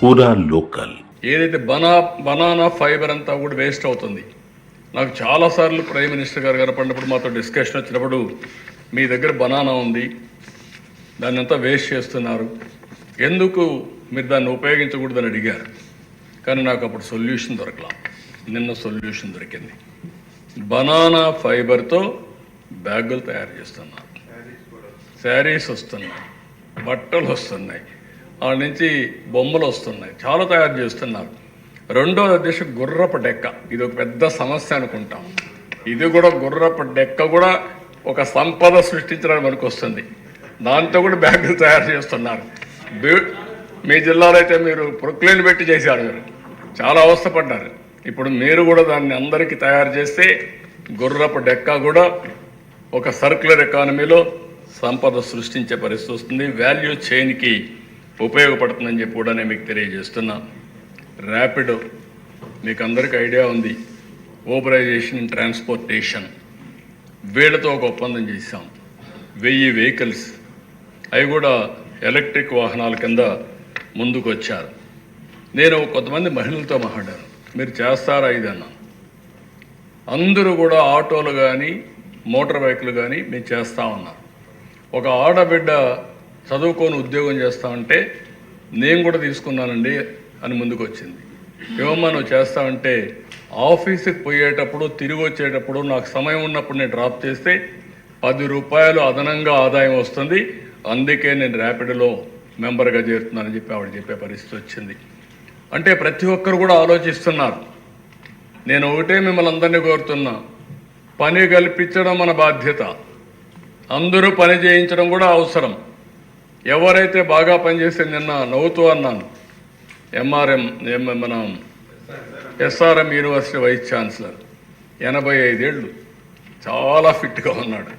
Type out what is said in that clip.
పూరా లోకల్. ఏదైతే banana fibre అంతా కూడా వేస్ట్ అవుతుంది. నాకు చాలాసార్లు ప్రైమ్ మినిస్టర్ గారు కనపడినప్పుడు మాతో డిస్కషన్ వచ్చినప్పుడు మీ దగ్గర బనానా ఉంది, దాన్ని అంతా వేస్ట్ చేస్తున్నారు, ఎందుకు మీరు దాన్ని ఉపయోగించకూడదని అడిగారు. కానీ నాకు అప్పుడు సొల్యూషన్ దొరకలా. నిన్న సొల్యూషన్ దొరికింది. బనానా ఫైబర్తో బ్యాగులు తయారు చేస్తున్నారు, శారీస్ వస్తున్నాయి, బట్టలు వస్తున్నాయి, ఆ నుంచి బొమ్మలు వస్తున్నాయి, చాలా తయారు చేస్తున్నారు. రెండో దశ గుర్రపు డెక్క. ఇది ఒక పెద్ద సమస్య అనుకుంటాం. ఇది కూడా గుర్రపు డెక్క కూడా ఒక సంపద సృష్టించడానికి మనకు వస్తుంది. దాంతో కూడా బ్యాగులు తయారు చేస్తున్నారు. మీ జిల్లాలో అయితే మీరు ప్రొక్లైన్ పెట్టి చేశారు, మీరు చాలా అవస్థపడ్డారు. ఇప్పుడు మీరు కూడా దాన్ని అందరికీ తయారు చేస్తే గుర్రపు డెక్క కూడా ఒక సర్క్యులర్ ఎకానమీలో సంపద సృష్టించే పరిస్థితి వస్తుంది, వాల్యూ చైన్కి ఉపయోగపడుతుందని చెప్పి కూడా నేను మీకు తెలియజేస్తున్నా. ర్యాపిడో మీకు అందరికీ ఐడియా ఉంది, ఓబరైజేషన్ ఇన్ ట్రాన్స్పోర్టేషన్, వీళ్ళతో ఒక ఒప్పందం చేశాం. 1000 వెహికల్స్ అవి కూడా ఎలక్ట్రిక్ వాహనాల కింద ముందుకు వచ్చారు. నేను కొంతమంది మహిళలతో మాట్లాడాను, మీరు చేస్తారా ఇది అన్నా. అందరూ కూడా ఆటోలు కానీ మోటార్ బైకులు కానీ మేము చేస్తా ఉన్నారు. ఒక ఆడబిడ్డ చదువుకొని ఉద్యోగం చేస్తామంటే నేను కూడా తీసుకున్నానండి అని ముందుకు వచ్చింది. ఏమమ్మా నువ్వు చేస్తామంటే, ఆఫీస్కి పోయేటప్పుడు తిరిగి వచ్చేటప్పుడు నాకు సమయం ఉన్నప్పుడు నేను డ్రాప్ చేస్తే 10 రూపాయలు అదనంగా ఆదాయం వస్తుంది, అందుకే నేను ర్యాపిడోలో మెంబర్గా చేరుతున్నానని చెప్పి ఆవిడ చెప్పే పరిస్థితి వచ్చింది. అంటే ప్రతి ఒక్కరు కూడా ఆలోచిస్తున్నారు. నేను ఒకటే మిమ్మల్ని అందరినీ కోరుతున్నా, పని కల్పించడం మన బాధ్యత, అందరూ పని చేయించడం కూడా అవసరం. ఎవరైతే బాగా పనిచేస్తే, నిన్న నవ్వుతూ అన్నాను, మన ఎస్ఆర్ఎం యూనివర్సిటీ వైస్ ఛాన్సలర్ 85 ఏళ్ళు, చాలా ఫిట్గా ఉన్నాడు.